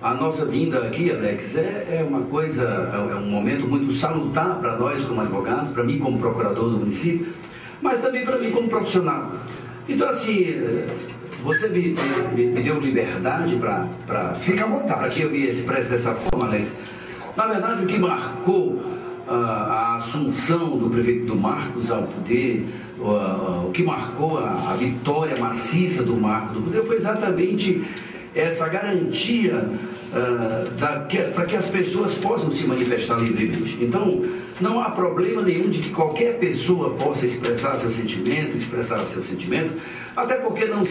a nossa vinda aqui, Alex, é uma coisa, é um momento muito salutar para nós como advogados, para mim como procurador do município, mas também para mim como profissional. Então, assim, você me deu liberdade para... Fica à vontade. Para que eu me expresse dessa forma, Alex. Na verdade, o que marcou a assunção do prefeito do Marcos ao poder, o que marcou a vitória maciça do Marcos do poder foi exatamente essa garantia para que as pessoas possam se manifestar livremente. Então, não há problema nenhum de que qualquer pessoa possa expressar seu sentimento, até porque não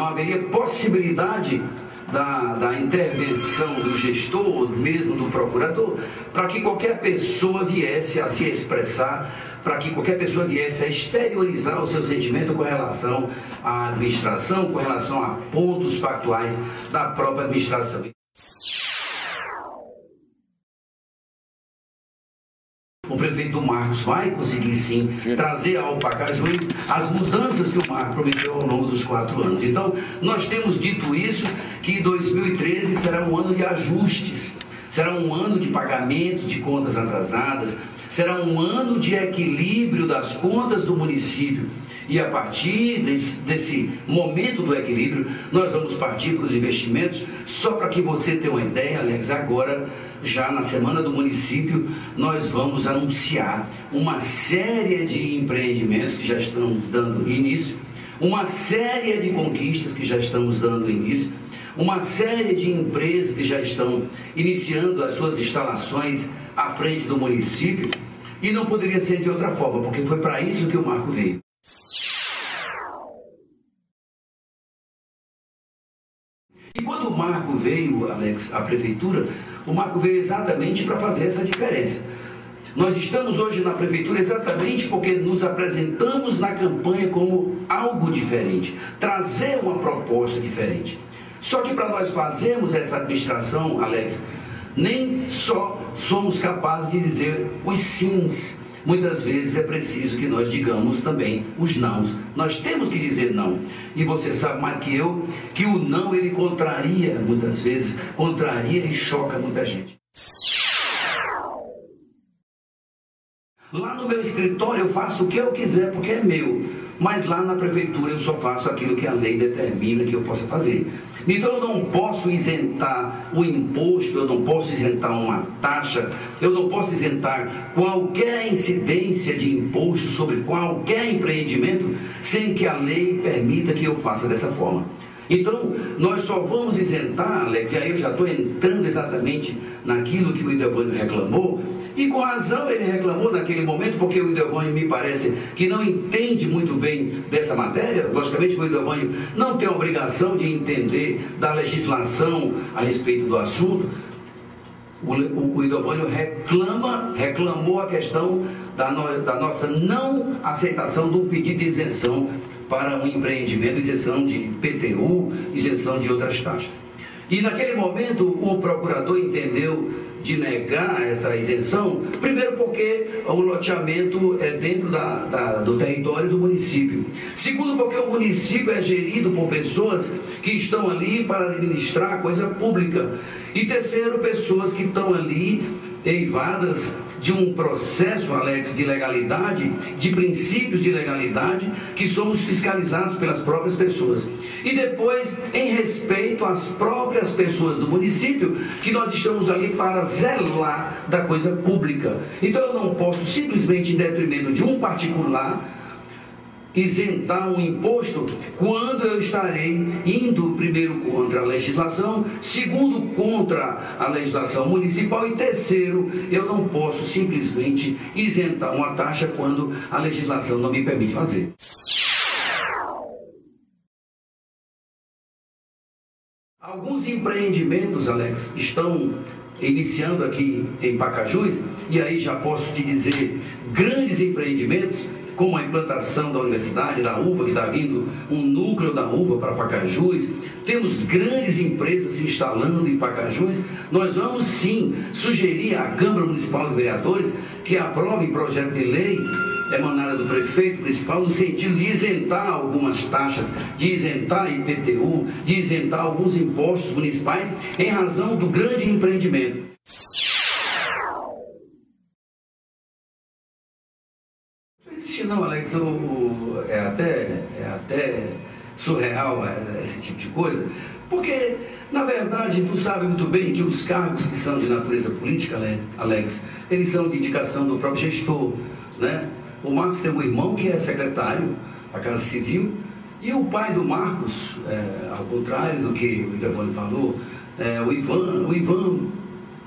haveria possibilidade da intervenção do gestor, ou mesmo do procurador, para que qualquer pessoa viesse a se expressar, para que qualquer pessoa viesse a exteriorizar o seu sentimento com relação à administração, com relação a pontos factuais da própria administração. O prefeito do Marcos vai conseguir sim trazer ao Pacajus as mudanças que o Marcos prometeu ao longo dos 4 anos. Então, nós temos dito isso, que 2013 será um ano de ajustes, será um ano de pagamento de contas atrasadas, será um ano de equilíbrio das contas do município. E a partir desse momento do equilíbrio, nós vamos partir para os investimentos. Só para que você tenha uma ideia, Alex, agora, já na Semana do Município, nós vamos anunciar uma série de empreendimentos que já estamos dando início, uma série de conquistas que já estamos dando início, uma série de empresas que já estão iniciando as suas instalações à frente do município, e não poderia ser de outra forma, porque foi para isso que o Marco veio. E quando o Marco veio, Alex, à prefeitura, o Marco veio exatamente para fazer essa diferença. Nós estamos hoje na prefeitura exatamente porque nos apresentamos na campanha como algo diferente, trazer uma proposta diferente. Só que para nós fazermos essa administração, Alex, nem só somos capazes de dizer os sims. Muitas vezes é preciso que nós digamos também os nãos. Nós temos que dizer não. E você sabe mais que eu, que o não ele contraria, muitas vezes, contraria e choca muita gente. Lá no meu escritório eu faço o que eu quiser, porque é meu. Mas lá na prefeitura eu só faço aquilo que a lei determina que eu possa fazer. Então eu não posso isentar o imposto, eu não posso isentar uma taxa, eu não posso isentar qualquer incidência de imposto sobre qualquer empreendimento sem que a lei permita que eu faça dessa forma. Então, nós só vamos isentar, Alex, e aí eu já estou entrando exatamente naquilo que o Idevânio reclamou, e com razão ele reclamou naquele momento, porque o Idevânio me parece que não entende muito bem dessa matéria. Logicamente, o Idevânio não tem a obrigação de entender da legislação a respeito do assunto. O Idevânio reclamou a questão da nossa não aceitação de um pedido de isenção para um empreendimento, isenção de IPTU, isenção de outras taxas. E naquele momento o procurador entendeu de negar essa isenção, primeiro porque o loteamento é dentro do território do município. Segundo, porque o município é gerido por pessoas que estão ali para administrar coisa pública. E terceiro, pessoas que estão ali eivadas de um processo, Alex, de legalidade, de princípios de legalidade, que somos fiscalizados pelas próprias pessoas. E depois, em respeito às próprias pessoas do município, que nós estamos ali para zelar da coisa pública. Então eu não posso simplesmente, em detrimento de um particular, isentar um imposto quando eu estarei indo primeiro contra a legislação, segundo contra a legislação municipal e terceiro, eu não posso simplesmente isentar uma taxa quando a legislação não me permite fazer. Alguns empreendimentos, Alex, estão iniciando aqui em Pacajus, e aí já posso te dizer, grandes empreendimentos, como a implantação da Universidade da Uva, que está vindo um núcleo da Uva para Pacajus. Temos grandes empresas se instalando em Pacajus. Nós vamos sim sugerir à Câmara Municipal de Vereadores que aprove projeto de lei emanada do prefeito municipal no sentido de isentar algumas taxas, de isentar IPTU, de isentar alguns impostos municipais em razão do grande empreendimento. Não existe não, Alex, é até surreal esse tipo de coisa, porque, na verdade, tu sabe muito bem que os cargos que são de natureza política, Alex, eles são de indicação do próprio gestor, né? O Marcos tem um irmão que é secretário da Casa Civil, e o pai do Marcos, ao contrário do que o Devone falou, o Ivan,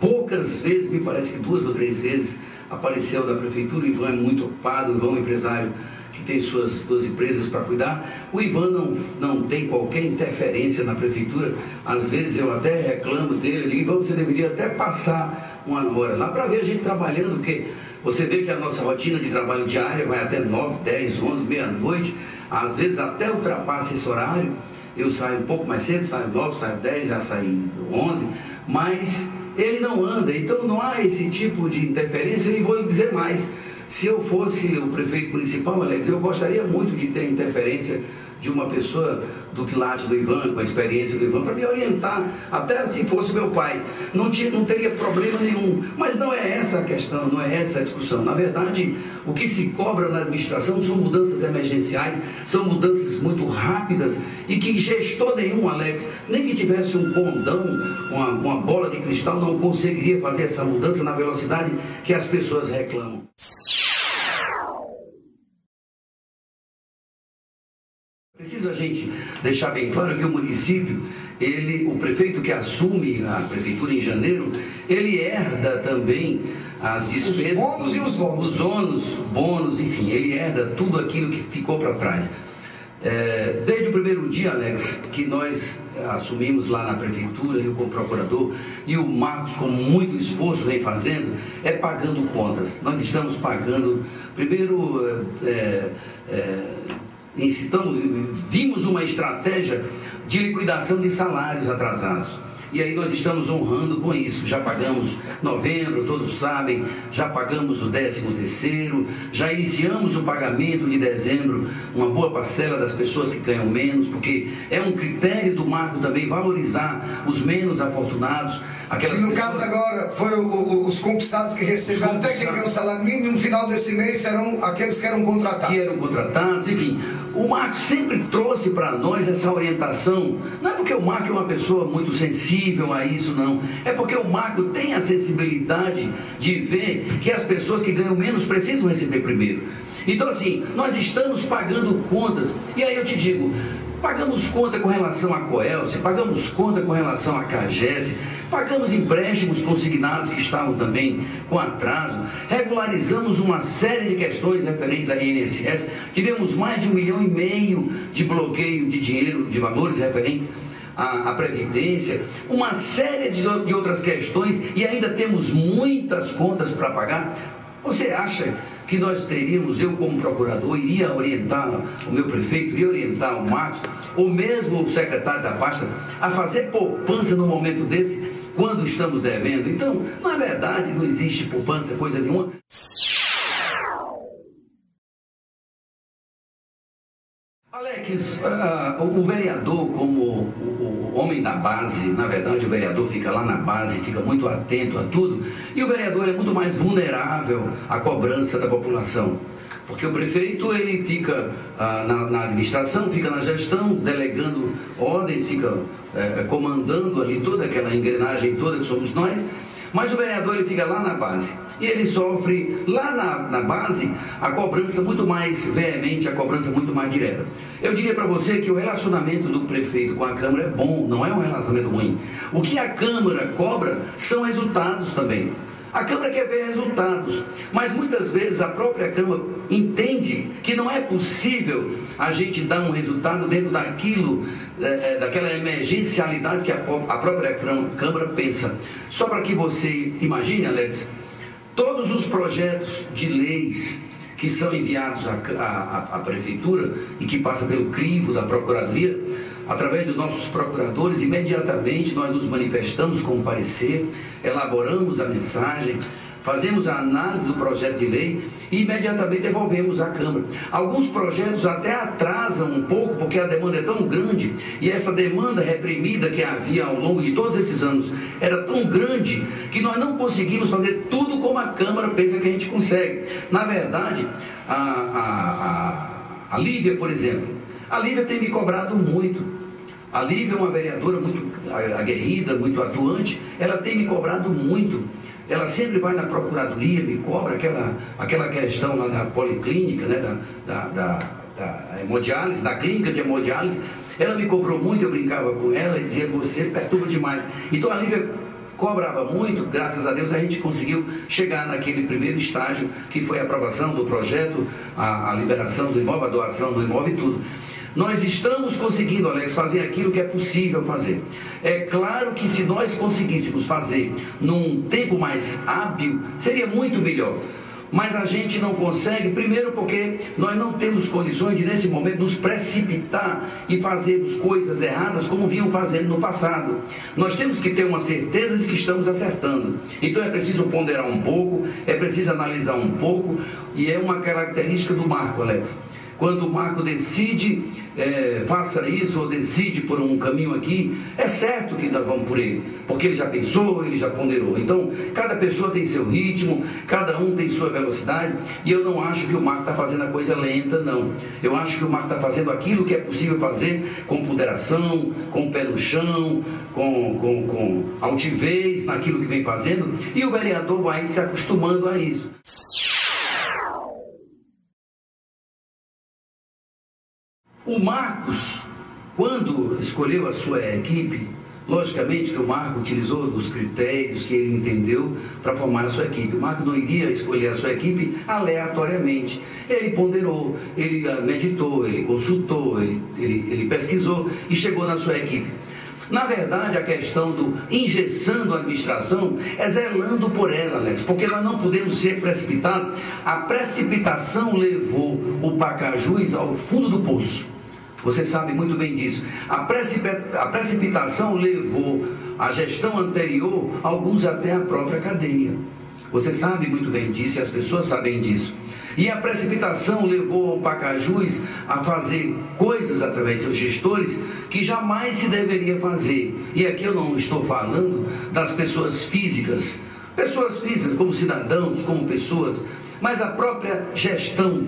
poucas vezes, me parece que 2 ou 3 vezes, apareceu da prefeitura. O Ivan é muito ocupado, o Ivan é um empresário que tem suas 2 empresas para cuidar. O Ivan não tem qualquer interferência na prefeitura. Às vezes eu até reclamo dele, eu digo: Ivan, você deveria até passar uma hora lá para ver a gente trabalhando, porque você vê que a nossa rotina de trabalho diária vai até 9, 10, 11, meia-noite, às vezes até ultrapassa esse horário. Eu saio um pouco mais cedo, saio 9, saio 10, já saio 11, mas ele não anda, então não há esse tipo de interferência. E vou lhe dizer mais: se eu fosse o prefeito municipal, Alex, eu gostaria muito de ter interferência de uma pessoa do quilate do Ivan, com a experiência do Ivan, para me orientar, até se fosse meu pai. Não teria problema nenhum. Mas não é essa a questão, não é essa a discussão. Na verdade, o que se cobra na administração são mudanças emergenciais, são mudanças muito rápidas, e que gestor nenhum, Alex, nem que tivesse um condão, uma bola de cristal, não conseguiria fazer essa mudança na velocidade que as pessoas reclamam. Preciso a gente deixar bem claro que o município, o prefeito que assume a prefeitura em janeiro, ele herda também as despesas, os bônus e os ônus. Os ônus, bônus, enfim, ele herda tudo aquilo que ficou para trás. Desde o primeiro dia, Alex, que nós assumimos lá na prefeitura, eu como procurador, e o Marcos, com muito esforço, vem fazendo, pagando contas. Nós estamos pagando, primeiro, vimos uma estratégia de liquidação de salários atrasados. E aí nós estamos honrando com isso. Já pagamos novembro, todos sabem, já pagamos o 13º, já iniciamos o pagamento de dezembro, uma boa parcela das pessoas que ganham menos, porque é um critério do Marco também valorizar os menos afortunados. Aquelas no caso agora, foi os concursados que receberam, até quem ganhou o salário mínimo, no final desse mês serão aqueles que eram contratados. Enfim. O Marco sempre trouxe para nós essa orientação. Não é porque o Marco é uma pessoa muito sensível a isso, não. É porque o Marco tem a sensibilidade de ver que as pessoas que ganham menos precisam receber primeiro. Então, assim, nós estamos pagando contas. E aí eu te digo, pagamos conta com relação à Coelce, pagamos conta com relação à CAGES, pagamos empréstimos consignados que estavam também com atraso, regularizamos uma série de questões referentes à INSS, tivemos mais de 1,5 milhão de bloqueio de dinheiro, de valores referentes à Previdência, uma série de outras questões, e ainda temos muitas contas para pagar. Você acha que nós teríamos, eu como procurador, iria orientar o meu prefeito, iria orientar o Marcos, ou mesmo o secretário da pasta, a fazer poupança no momento desse, quando estamos devendo? Então, na verdade, não existe poupança, coisa nenhuma. Alex, o vereador, como o homem da base, na verdade o vereador fica lá na base, fica muito atento a tudo, e o vereador é muito mais vulnerável à cobrança da população, porque o prefeito, ele fica na administração, fica na gestão, delegando ordens, fica comandando ali toda aquela engrenagem toda que somos nós. Mas o vereador, ele fica lá na base, e ele sofre lá na base a cobrança muito mais veemente, a cobrança muito mais direta. Eu diria para você que o relacionamento do prefeito com a Câmara é bom, não é um relacionamento ruim. O que a Câmara cobra são resultados também. A Câmara quer ver resultados, mas muitas vezes a própria Câmara entende que não é possível a gente dar um resultado dentro daquela emergencialidade que a própria Câmara pensa. Só para que você imagine, Alex, todos os projetos de leis que são enviados à Prefeitura e que passam pelo crivo da Procuradoria, através dos nossos procuradores, imediatamente nós nos manifestamos com parecer, elaboramos a mensagem, fazemos a análise do projeto de lei e imediatamente devolvemos à Câmara. Alguns projetos até atrasam um pouco, porque a demanda é tão grande, e essa demanda reprimida que havia ao longo de todos esses anos era tão grande, que nós não conseguimos fazer tudo como a Câmara pensa que a gente consegue. Na verdade, a Lívia, por exemplo, a Lívia tem me cobrado muito. A Lívia é uma vereadora muito aguerrida, muito atuante, ela tem me cobrado muito. Ela sempre vai na procuradoria, me cobra aquela questão lá da policlínica, né, da hemodiálise, da clínica de hemodiálise. Ela me cobrou muito, eu brincava com ela e dizia, você perturba demais. Então a Lívia cobrava muito, graças a Deus a gente conseguiu chegar naquele primeiro estágio, que foi a aprovação do projeto, a liberação do imóvel, a doação do imóvel e tudo. Nós estamos conseguindo, Alex, fazer aquilo que é possível fazer. É claro que se nós conseguíssemos fazer num tempo mais hábil, seria muito melhor. Mas a gente não consegue, primeiro porque nós não temos condições de, nesse momento, nos precipitar e fazermos coisas erradas como vinham fazendo no passado. Nós temos que ter uma certeza de que estamos acertando. Então é preciso ponderar um pouco, é preciso analisar um pouco, e é uma característica do Marco, Alex. Quando o Marco decide, faça isso ou decide por um caminho aqui, é certo que nós vamos por ele, porque ele já pensou, ele já ponderou. Então, cada pessoa tem seu ritmo, cada um tem sua velocidade, e eu não acho que o Marco está fazendo a coisa lenta, não. Eu acho que o Marco está fazendo aquilo que é possível fazer com ponderação, com pé no chão, com altivez naquilo que vem fazendo, e o vereador vai se acostumando a isso. O Marcos, quando escolheu a sua equipe, logicamente que o Marcos utilizou os critérios que ele entendeu para formar a sua equipe. O Marcos não iria escolher a sua equipe aleatoriamente. Ele ponderou, ele meditou, ele consultou, ele pesquisou e chegou na sua equipe. Na verdade, a questão do engessando a administração é zelando por ela, Alex, porque nós não podemos ser precipitados. A precipitação levou o Pacajus ao fundo do poço. Você sabe muito bem disso. A precipitação levou a gestão anterior, alguns até a própria cadeia. Você sabe muito bem disso e as pessoas sabem disso. E a precipitação levou o Pacajus a fazer coisas através de seus gestores que jamais se deveria fazer. E aqui eu não estou falando das pessoas físicas como cidadãos, como pessoas, mas a própria gestão.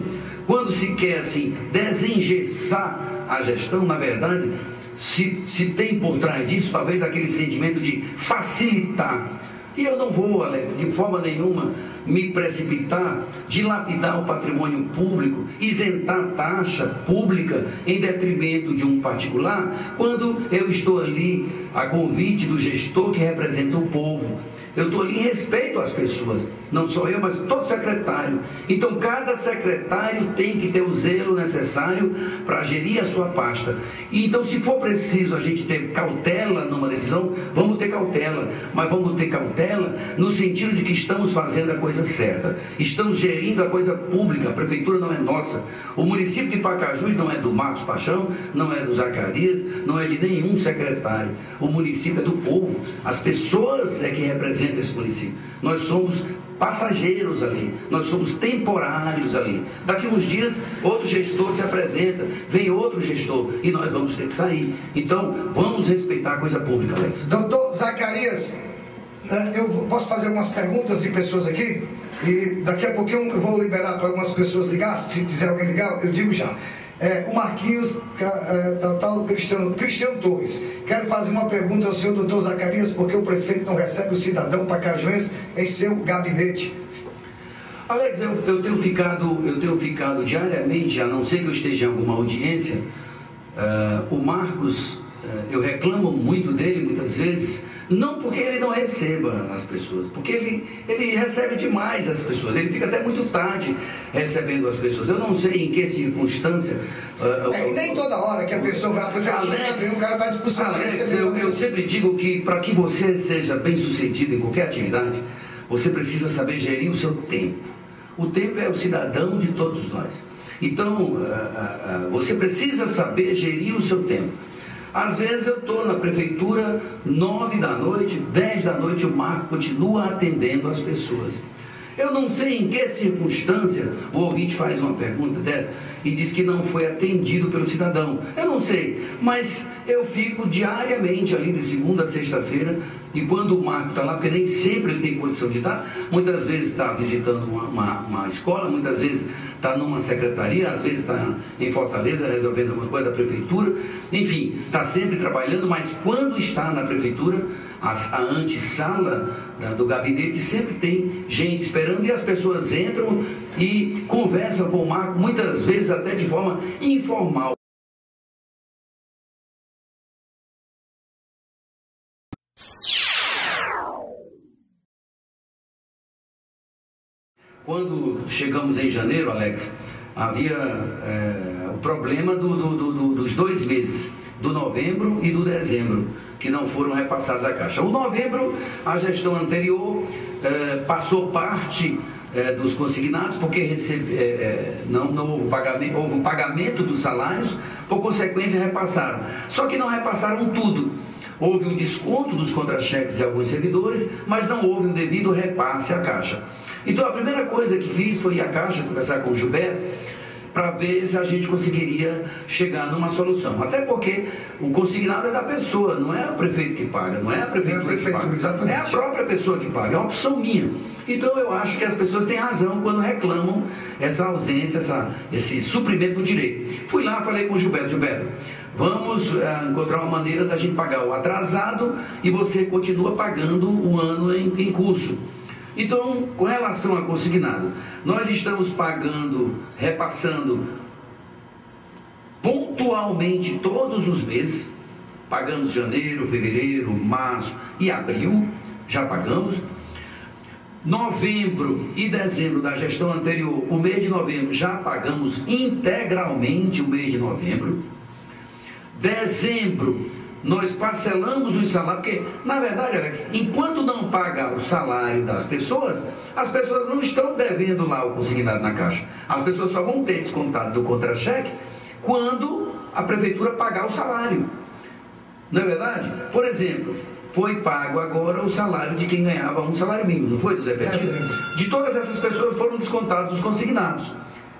Quando se quer assim desengessar a gestão, na verdade, se tem por trás disso talvez aquele sentimento de facilitar. E eu não vou, Alex, de forma nenhuma me precipitar, dilapidar o patrimônio público, isentar taxa pública em detrimento de um particular, quando eu estou ali a convite do gestor que representa o povo. Eu estou ali em respeito às pessoas, não só eu, mas todo secretário. Então, cada secretário tem que ter o zelo necessário para gerir a sua pasta. E, então, se for preciso a gente ter cautela numa decisão, vamos ter cautela. Mas vamos ter cautela no sentido de que estamos fazendo a coisa certa. Estamos gerindo a coisa pública. A prefeitura não é nossa. O município de Pacajus não é do Marcos Paixão, não é do Zacarias, não é de nenhum secretário. O município é do povo. As pessoas é que representam esse município. Nós somos passageiros ali, nós somos temporários ali. Daqui uns dias outro gestor se apresenta, vem outro gestor e nós vamos ter que sair. Então vamos respeitar a coisa pública, Alex. Doutor Zacarias, eu posso fazer algumas perguntas de pessoas aqui e daqui a pouquinho eu vou liberar para algumas pessoas ligar. Se quiser alguém ligar, eu digo já. O Marquinhos, Cristiano Torres. Quero fazer uma pergunta ao senhor doutor Zacarias, porque o prefeito não recebe o cidadão pacajuense em seu gabinete. Alex, eu tenho ficado diariamente, a não ser que eu esteja em alguma audiência, o Marcos, eu reclamo muito dele muitas vezes, não porque ele não receba as pessoas, porque ele recebe demais as pessoas, ele fica até muito tarde recebendo as pessoas. Eu não sei em que circunstância. Nem toda hora que a pessoa vai à prefeitura, Alex, o cara está disposto a receber. Eu sempre digo que para que você seja bem sucedido em qualquer atividade, você precisa saber gerir o seu tempo. O tempo é o cidadão de todos nós. Então, você precisa saber gerir o seu tempo. Às vezes eu estou na prefeitura 9 da noite, 10 da noite, o Marco continua atendendo as pessoas. Eu não sei em que circunstância o ouvinte faz uma pergunta dessa e diz que não foi atendido pelo cidadão. Eu não sei, mas eu fico diariamente ali de segunda a sexta-feira, e quando o Marco está lá, porque nem sempre ele tem condição de estar, muitas vezes está visitando uma escola, muitas vezes está numa secretaria, às vezes está em Fortaleza resolvendo alguma coisa da prefeitura, enfim, está sempre trabalhando, mas quando está na prefeitura, a antessala do gabinete sempre tem gente esperando, e as pessoas entram e conversam com o Marco, muitas vezes até de forma informal. Quando chegamos em janeiro, Alex, havia o problema dos 2 meses, do novembro e do dezembro, que não foram repassados à Caixa. O novembro, a gestão anterior passou parte dos consignados, porque não houve pagamento, houve um pagamento dos salários, por consequência repassaram. Só que não repassaram tudo. Houve um desconto dos contra-cheques de alguns servidores, mas não houve um devido repasse à Caixa. Então a primeira coisa que fiz foi ir à Caixa, conversar com o Gilberto, para ver se a gente conseguiria chegar numa solução. Até porque o consignado é da pessoa, não é o prefeito que paga, não é a prefeitura que paga. Exatamente. É a própria pessoa que paga, é uma opção minha. Então eu acho que as pessoas têm razão quando reclamam essa ausência, esse suprimento do direito. Fui lá, falei com o Gilberto: Gilberto, vamos encontrar uma maneira da gente pagar o atrasado e você continua pagando o ano em curso. Então, com relação a consignado, nós estamos repassando pontualmente todos os meses. Pagamos janeiro, fevereiro, março e abril, já pagamos. Novembro e dezembro da gestão anterior, o mês de novembro, já pagamos integralmente o mês de novembro. Dezembro, nós parcelamos os salários, porque, na verdade, Alex, enquanto não paga o salário das pessoas, as pessoas não estão devendo lá o consignado na Caixa. As pessoas só vão ter descontado do contra-cheque quando a prefeitura pagar o salário. Não é verdade? Por exemplo, foi pago agora o salário de quem ganhava um salário mínimo, não foi, dos efetivos? De todas essas pessoas foram descontados os consignados.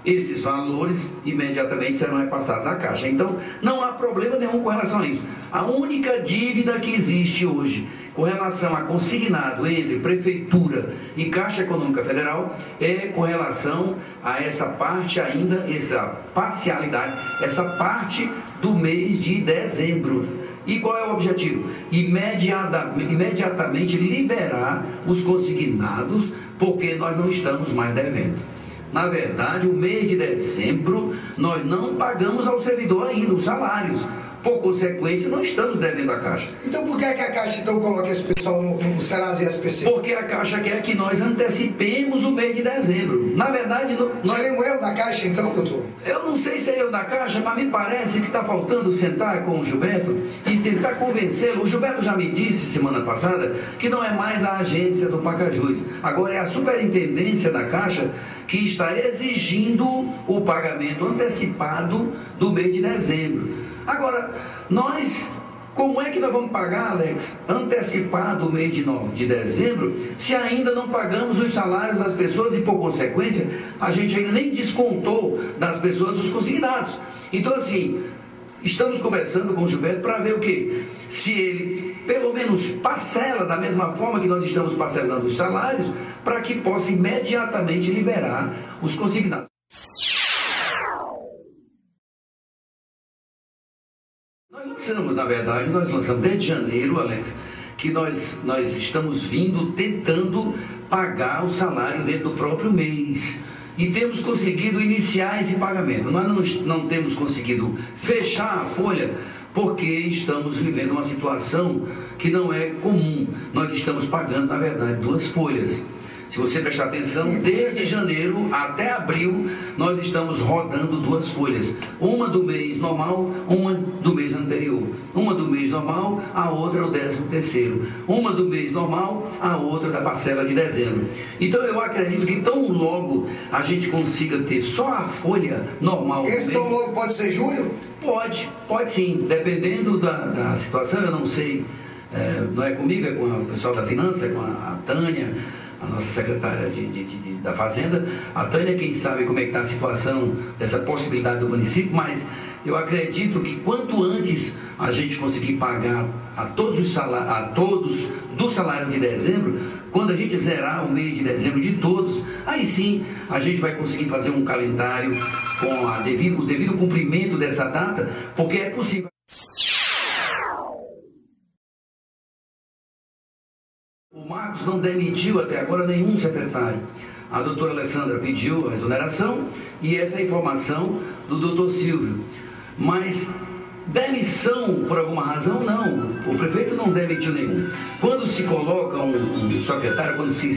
Esses valores imediatamente serão repassados à Caixa. Então, não há problema nenhum com relação a isso. A única dívida que existe hoje com relação a consignado entre Prefeitura e Caixa Econômica Federal é com relação a essa parte ainda, essa parcialidade, essa parte do mês de dezembro. E qual é o objetivo? Imediatamente liberar os consignados, porque nós não estamos mais devendo. Na verdade, o mês de dezembro, nós não pagamos ao servidor ainda os salários. Por consequência, não estamos devendo à Caixa. Então, por que a Caixa então coloca esse pessoal no Serasa e SPC? Porque a Caixa quer que nós antecipemos o mês de dezembro. Na verdade... Seria um erro da Caixa então, doutor? Eu não sei se é erro da Caixa, mas me parece que está faltando sentar com o Gilberto e tentar convencê-lo. O Gilberto já me disse semana passada que não é mais a agência do Pacajus. Agora é a superintendência da Caixa que está exigindo o pagamento antecipado do mês de dezembro. Agora, como é que nós vamos pagar, Alex, antecipado o mês de dezembro, se ainda não pagamos os salários das pessoas e, por consequência, a gente ainda nem descontou das pessoas os consignados? Então, assim, estamos conversando com o Gilberto para ver o quê? Se ele, pelo menos, parcela da mesma forma que nós estamos parcelando os salários, para que possa imediatamente liberar os consignados. Nós lançamos desde janeiro, Alex, que nós estamos tentando pagar o salário dentro do próprio mês. E temos conseguido iniciar esse pagamento. Nós não temos conseguido fechar a folha porque estamos vivendo uma situação que não é comum. Nós estamos pagando, na verdade, 2 folhas. Se você prestar atenção, desde janeiro até abril, nós estamos rodando 2 folhas. Uma do mês normal, uma do mês anterior. Uma do mês normal, a outra o 13º. Uma do mês normal, a outra da parcela de dezembro. Então eu acredito que tão logo a gente consiga ter só a folha normal. Esse tão logo pode ser julho? Pode sim. Dependendo da situação, eu não sei. Não é comigo, é com o pessoal da finança, com a Tânia. a nossa secretária da Fazenda. A Tânia, quem sabe como é que está a situação dessa possibilidade do município, mas eu acredito que quanto antes a gente conseguir pagar a todos do salário de dezembro, quando a gente zerar o mês de dezembro de todos, aí sim a gente vai conseguir fazer um calendário com o devido cumprimento dessa data, porque é possível. O Marcos não demitiu até agora nenhum secretário. A doutora Alessandra pediu a exoneração e essa é a informação do doutor Silvio. Mas demissão por alguma razão, não. O prefeito não demitiu nenhum. Quando se coloca um secretário, quando se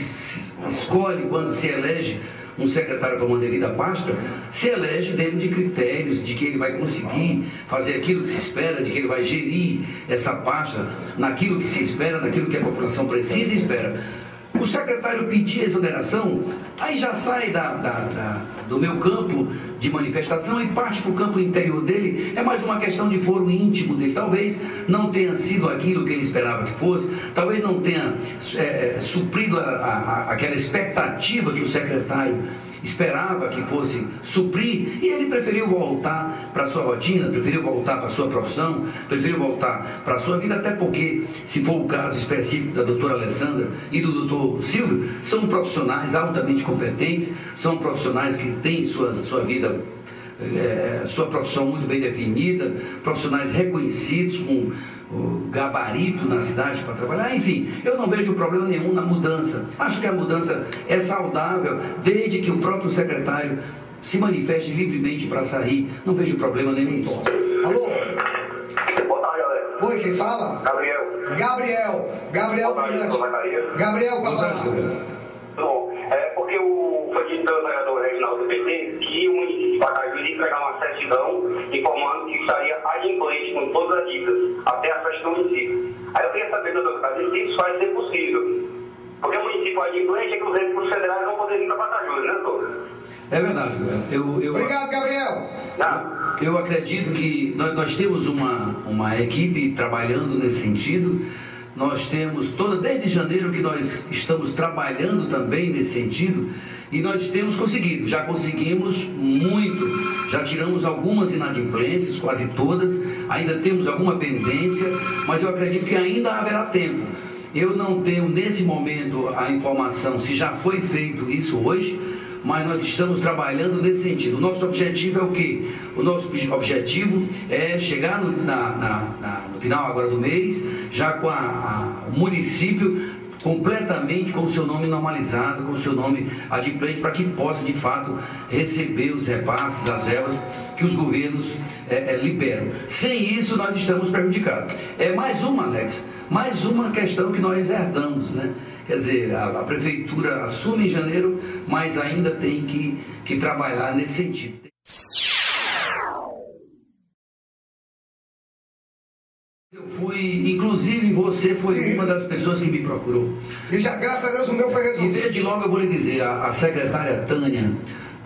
escolhe, quando se elege um secretário para uma devida pasta, se elege dentro de critérios de que ele vai conseguir fazer aquilo que se espera, de que ele vai gerir essa pasta naquilo que se espera, naquilo que a população precisa e espera. O secretário pedir exoneração, aí já sai do meu campo de manifestação e parte para o campo interior dele. É mais uma questão de foro íntimo dele. Talvez não tenha sido aquilo que ele esperava que fosse, talvez não tenha suprido aquela expectativa que o secretário esperava que fosse suprir, e ele preferiu voltar para a sua rotina, preferiu voltar para a sua profissão, preferiu voltar para a sua vida, até porque, se for o caso específico da doutora Alessandra e do doutor Silvio, são profissionais altamente competentes, são profissionais que têm sua vida, sua profissão muito bem definida, profissionais reconhecidos com o gabarito na cidade para trabalhar. Enfim, eu não vejo problema nenhum na mudança. Acho que a mudança é saudável desde que o próprio secretário se manifeste livremente para sair. Não vejo problema nenhum. Alô? Boa tarde, galera. Oi, quem fala? Gabriel. Gabriel Caparato. Bom, porque foi dito pelo vereador Reginaldo do PT que o município de Pacaju iria entregar uma certidão informando que estaria adimplente com todas as dívidas até a festa do município. Aí eu queria saber, doutor, se isso vai ser possível. Porque o município adimplente é que os recursos federais vão poder vir para Pacaju, né, doutor? É verdade, Gabriel. Obrigado, Gabriel. Eu acredito que nós temos uma equipe trabalhando nesse sentido. Nós temos desde janeiro que nós estamos trabalhando também nesse sentido, e nós temos conseguido, já conseguimos muito, já tiramos algumas inadimplências, quase todas, ainda temos alguma pendência, mas eu acredito que ainda haverá tempo. Eu não tenho nesse momento a informação se já foi feito isso hoje, mas nós estamos trabalhando nesse sentido. O nosso objetivo é o quê? O nosso objetivo é chegar no final agora do mês, já com o município completamente com o seu nome normalizado, com o seu nome adimplente, para que possa de fato receber os repasses, as verbas que os governos liberam. Sem isso nós estamos prejudicados. É mais uma, Alex, mais uma questão que nós herdamos, né? Quer dizer, a prefeitura assume em janeiro, mas ainda tem que trabalhar nesse sentido. Eu fui, inclusive você foi uma das pessoas que me procurou. E já, graças a Deus, o meu foi resolvido. E desde logo eu vou lhe dizer, a secretária Tânia,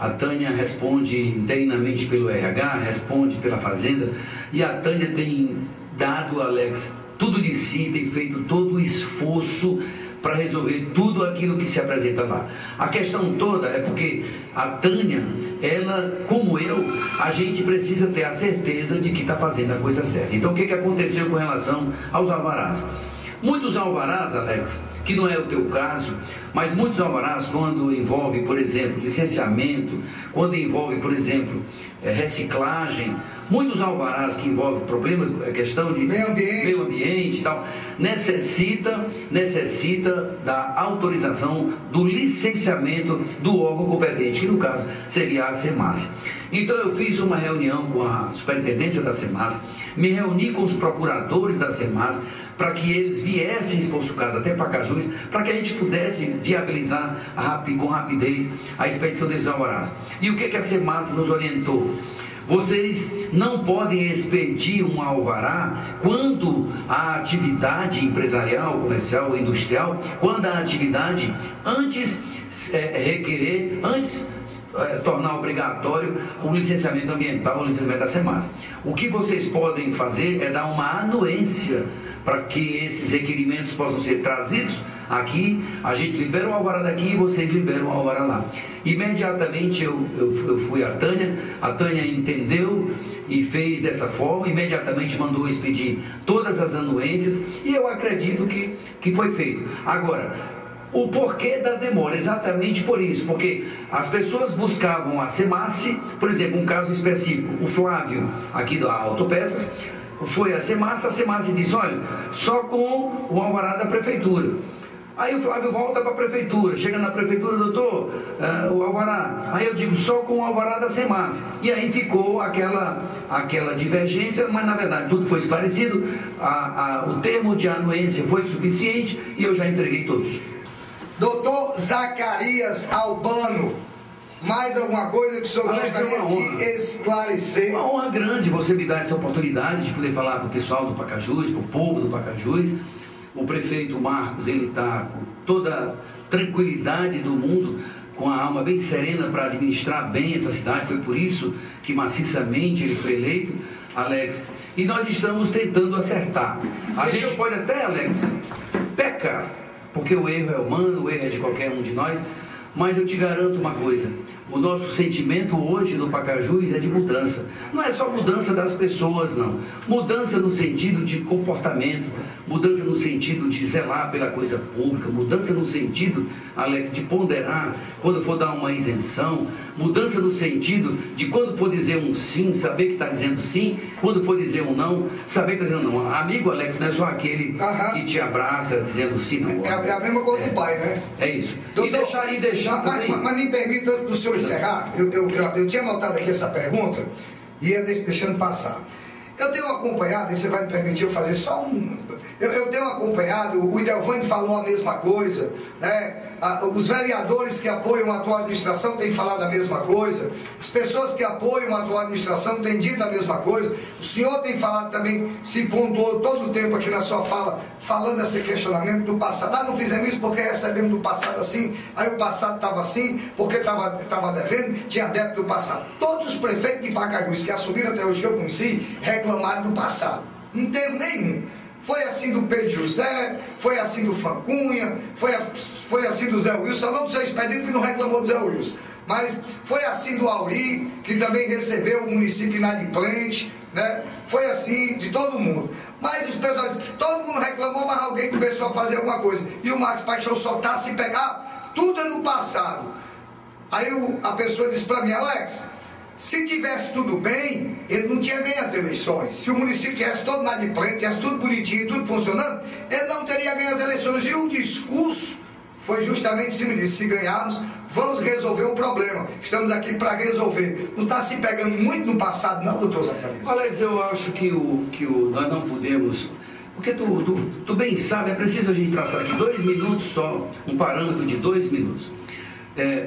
a Tânia responde interinamente pelo RH, responde pela Fazenda, e a Tânia tem dado, Alex, tudo de si, tem feito todo o esforço para resolver tudo aquilo que se apresenta lá. A questão toda é porque a Tânia, ela, como eu, a gente precisa ter a certeza de que está fazendo a coisa certa. Então, o que aconteceu com relação aos alvarás? Muitos alvarás, Alex, que não é o teu caso, mas muitos alvarás, quando envolve, por exemplo, licenciamento, quando envolve, por exemplo, reciclagem, muitos alvarás que envolvem problemas, questão de meio ambiente e tal, necessita da autorização do licenciamento do órgão competente, que no caso seria a SEMASSE. Então eu fiz uma reunião com a superintendência da SEMASSE, me reuni com os procuradores da SEMASSE, para que eles viessem, se fosse o caso, até Pacaju, para que a gente pudesse viabilizar com rapidez a expedição desses alvarás. E o que a SEMASSE nos orientou? Vocês não podem expedir um alvará quando a atividade empresarial, comercial ou industrial, quando a atividade antes tornar obrigatório o licenciamento ambiental, o licenciamento da SEMASSE. O que vocês podem fazer é dar uma anuência para que esses requerimentos possam ser trazidos aqui, a gente libera o alvará daqui e vocês liberam o alvará lá. Imediatamente eu fui à Tânia entendeu e fez dessa forma, imediatamente mandou expedir todas as anuências e eu acredito que foi feito. Agora, o porquê da demora? Exatamente por isso, porque as pessoas buscavam a SEMASSE, por exemplo, um caso específico, o Flávio aqui da Autopeças, foi a SEMASSE disse, olha, só com o alvará da prefeitura. Aí o Flávio volta para a prefeitura, chega na prefeitura, doutor, o alvará. Aí eu digo, só com o alvará da SEMASSE. E aí ficou aquela divergência, mas na verdade tudo foi esclarecido, o termo de anuência foi suficiente e eu já entreguei todos. Doutor Zacarias Albano, mais alguma coisa que o senhor gostaria de esclarecer? Uma honra grande você me dar essa oportunidade de poder falar para o pessoal do Pacajus, para o povo do Pacajus. O prefeito Marcos, ele está com toda a tranquilidade do mundo, com a alma bem serena para administrar bem essa cidade. Foi por isso que maciçamente ele foi eleito, Alex. E nós estamos tentando acertar. A gente pode até, Alex, pecar, porque o erro é humano, o erro é de qualquer um de nós, mas eu te garanto uma coisa, o nosso sentimento hoje no Pacajus é de mudança. Não é só mudança das pessoas, não. Mudança no sentido de comportamento, mudança no sentido de zelar pela coisa pública, mudança no sentido, Alex, de ponderar quando for dar uma isenção, mudança no sentido de quando for dizer um sim, saber que está dizendo sim, quando for dizer um não, saber que está dizendo não. Amigo, Alex, não é só aquele que te abraça dizendo sim, não. É a mesma coisa do pai, né? É isso. Doutor, e deixar também. Mas me permita, antes do senhor encerrar, eu tinha anotado aqui essa pergunta e ia deixando passar. Eu tenho acompanhado, e você vai me permitir eu fazer só um... Eu tenho acompanhado, o Idelvani falou a mesma coisa, né? Os vereadores que apoiam a atual administração têm falado a mesma coisa, as pessoas que apoiam a atual administração têm dito a mesma coisa, o senhor tem falado também, se pontuou todo o tempo aqui na sua fala, falando esse questionamento do passado. Não fizemos isso porque recebemos do passado assim, aí o passado estava assim, porque estava devendo, tinha débito do passado. Todos os prefeitos de Pacajus que assumiram até hoje que eu conheci, reclamaram do passado. Não teve nenhum. Foi assim do Pedro José, foi assim do Fancunha, foi assim do Zé Wilson, não do seu expedito que não reclamou do Zé Wilson, mas foi assim do Auri, que também recebeu o município inadimplente, né? Foi assim de todo mundo. Mas os pessoal, todo mundo reclamou, mas alguém começou a fazer alguma coisa. E o Marcos Paixão só está se pegar, tudo é no passado. Aí a pessoa disse para mim, Alex, se tivesse tudo bem, ele não tinha ganho as eleições. Se o município tivesse todo inadimplente, tivesse tudo bonitinho, tudo funcionando, ele não teria ganho as eleições. E o discurso foi justamente em cima disso. Se ganharmos, vamos resolver o problema. Estamos aqui para resolver. Não está se pegando muito no passado, não, doutor Zacarias? Alex, eu acho que nós não podemos... Porque tu bem sabe, é preciso a gente traçar aqui 2 minutos só, um parâmetro de 2 minutos.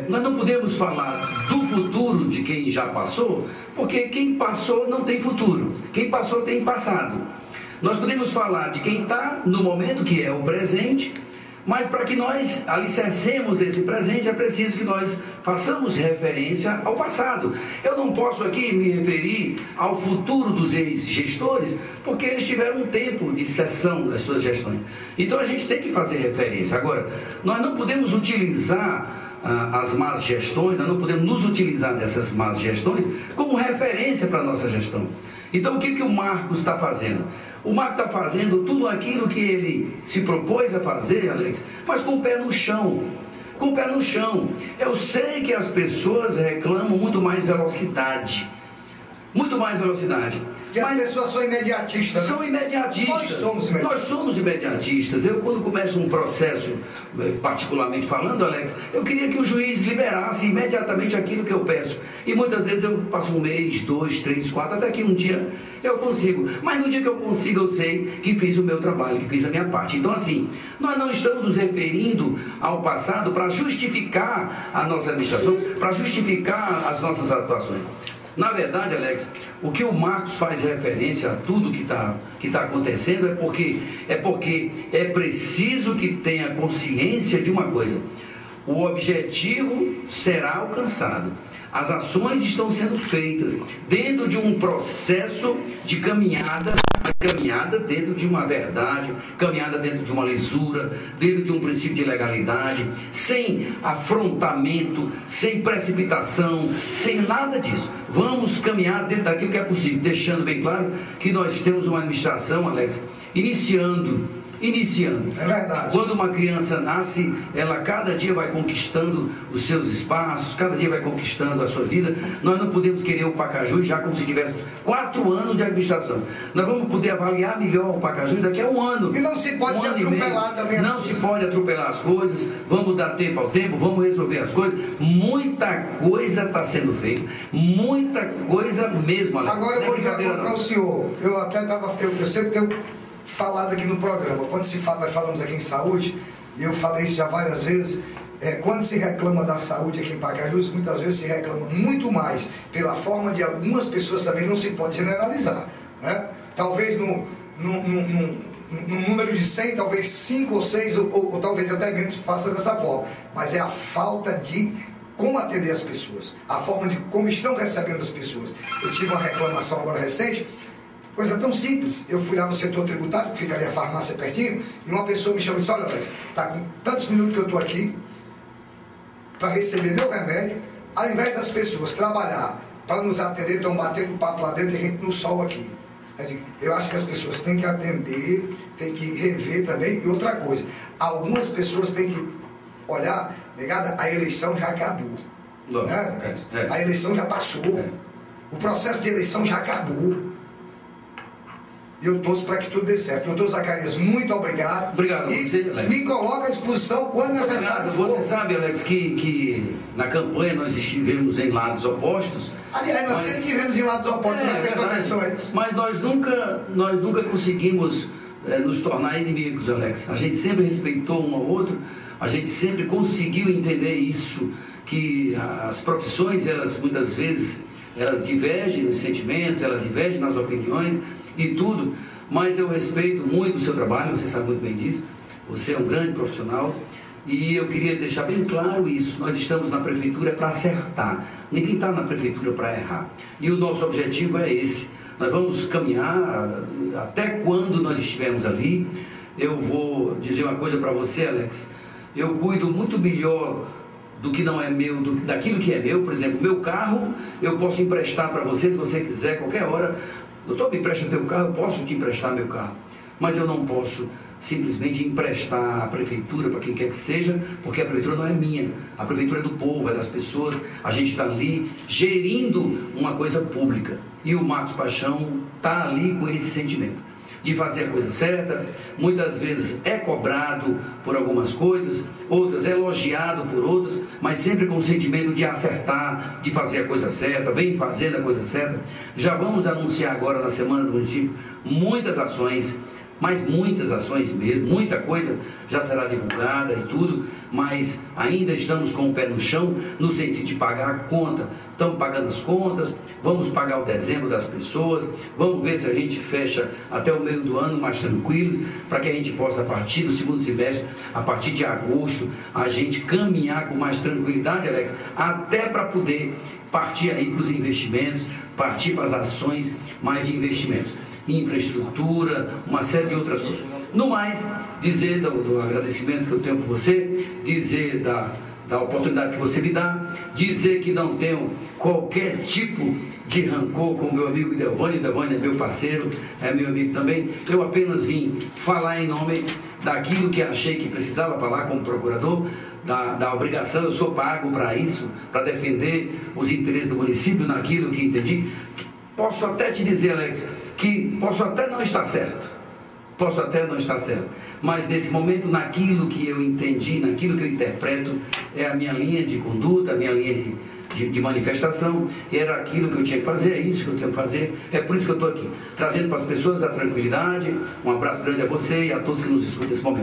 Nós não podemos falar do futuro de quem já passou, porque quem passou não tem futuro, quem passou tem passado. Nós podemos falar de quem está no momento, que é o presente, mas para que nós alicercemos esse presente é preciso que nós façamos referência ao passado. Eu não posso aqui me referir ao futuro dos ex-gestores, porque eles tiveram um tempo de cessão das suas gestões. Então a gente tem que fazer referência. Agora, nós não podemos utilizar as más gestões, nós não podemos nos utilizar dessas más gestões como referência para a nossa gestão. Então o que o Marcos está fazendo? O Marcos está fazendo tudo aquilo que ele se propôs a fazer, Alex, mas com o pé no chão. Com o pé no chão. Eu sei que as pessoas reclamam muito mais velocidade. Muito mais velocidade. Que as pessoas são imediatistas. São imediatistas. Nós somos imediatistas. Eu, quando começo um processo, particularmente falando, Alex, eu queria que o juiz liberasse imediatamente aquilo que eu peço. E muitas vezes eu passo 1 mês, 2, 3, 4, até que um dia eu consigo. Mas no dia que eu consigo, eu sei que fiz o meu trabalho, que fiz a minha parte. Então, assim, nós não estamos nos referindo ao passado para justificar a nossa administração, para justificar as nossas atuações. Na verdade, Alex, o que o Marcos faz referência a tudo que tá acontecendo é porque é preciso que tenha consciência de uma coisa. O objetivo será alcançado. As ações estão sendo feitas dentro de um processo de caminhada dentro de uma verdade, caminhada dentro de uma lisura, dentro de um princípio de legalidade, sem afrontamento, sem precipitação, sem nada disso. Vamos caminhar dentro daquilo que é possível, deixando bem claro que nós temos uma administração, Alex, iniciando. É verdade. Quando uma criança nasce, ela cada dia vai conquistando os seus espaços, cada dia vai conquistando a sua vida. Nós não podemos querer o Pacajus já como se tivéssemos 4 anos de administração. Nós vamos poder avaliar melhor o Pacajus daqui a 1 ano. E não se pode se atropelar também. Não se pode atropelar as coisas. Vamos dar tempo ao tempo, vamos resolver as coisas. Muita coisa está sendo feita. Muita coisa mesmo, Alex. Agora eu vou dizer para o senhor. Eu sempre tenho falado aqui no programa, quando se fala, nós falamos aqui em saúde, e eu falei isso já várias vezes, quando se reclama da saúde aqui em Pacajus, muitas vezes se reclama muito mais pela forma de algumas pessoas, também não se pode generalizar, né? Talvez no número de 100, talvez 5 ou 6, ou talvez até menos faça dessa forma, mas é a falta de como atender as pessoas, a forma de como estão recebendo as pessoas. Eu tive uma reclamação agora recente, coisa tão simples. Eu fui lá no setor tributário, que fica ali a farmácia pertinho, e uma pessoa me chamou e disse: olha, Alex, está com tantos minutos que eu estou aqui para receber meu remédio, ao invés das pessoas trabalhar para nos atender, estão batendo papo lá dentro e a gente no sol aqui. Eu acho que as pessoas têm que atender, têm que rever também. E outra coisa, algumas pessoas têm que olhar, negada, a eleição já acabou. Né? A eleição já passou. O processo de eleição já acabou. E eu torço para que tudo dê certo. Doutor Zacarias, muito obrigado. Obrigado a você, Alex. Me coloca à disposição quando necessário. Você sabe, Alex, que na campanha nós estivemos em lados opostos. Aliás, nós sempre estivemos em lados opostos, não prestou atenção a isso. Mas nós nunca conseguimos nos tornar inimigos, Alex. A gente sempre respeitou um ao outro, a gente sempre conseguiu entender isso, que as profissões, elas muitas vezes, elas divergem nos sentimentos, elas divergem nas opiniões e tudo, mas eu respeito muito o seu trabalho, você sabe muito bem disso, você é um grande profissional, e eu queria deixar bem claro isso. Nós estamos na prefeitura para acertar, ninguém está na prefeitura para errar, e o nosso objetivo é esse. Nós vamos caminhar até quando nós estivermos ali. Eu vou dizer uma coisa para você, Alex, eu cuido muito melhor do que não é meu, daquilo que é meu. Por exemplo, meu carro eu posso emprestar para você, se você quiser, qualquer hora. Doutor, me empresta teu carro, eu posso te emprestar meu carro, mas eu não posso simplesmente emprestar a prefeitura para quem quer que seja, porque a prefeitura não é minha, a prefeitura é do povo, é das pessoas. A gente está ali gerindo uma coisa pública, e o Marcos Paixão está ali com esse sentimento de fazer a coisa certa. Muitas vezes é cobrado por algumas coisas, outras é elogiado por outras, mas sempre com o sentimento de acertar, de fazer a coisa certa, vem fazendo a coisa certa. Já vamos anunciar agora na Semana do Município muitas ações, mas muitas ações mesmo, muita coisa já será divulgada e tudo, mas ainda estamos com o pé no chão, no sentido de pagar a conta. Estamos pagando as contas, vamos pagar o dezembro das pessoas, vamos ver se a gente fecha até o meio do ano mais tranquilos, para que a gente possa, a partir do segundo semestre, a partir de agosto, a gente caminhar com mais tranquilidade, Alex, até para poder partir aí para os investimentos, partir para as ações mais de investimentos, infraestrutura, uma série de outras coisas. No mais, dizer do agradecimento que eu tenho por você, dizer da oportunidade que você me dá, dizer que não tenho qualquer tipo de rancor com meu amigo Idelvânio. Idelvânio é meu parceiro, é meu amigo também. Eu apenas vim falar em nome daquilo que achei que precisava falar como procurador, da obrigação. Eu sou pago para isso, para defender os interesses do município naquilo que entendi. Posso até te dizer, Alex, que posso até não estar certo, mas nesse momento, naquilo que eu entendi, naquilo que eu interpreto, é a minha linha de conduta, a minha linha de manifestação, era aquilo que eu tinha que fazer, é isso que eu tenho que fazer, é por isso que eu estou aqui, trazendo para as pessoas a tranquilidade. Um abraço grande a você e a todos que nos escutam nesse momento.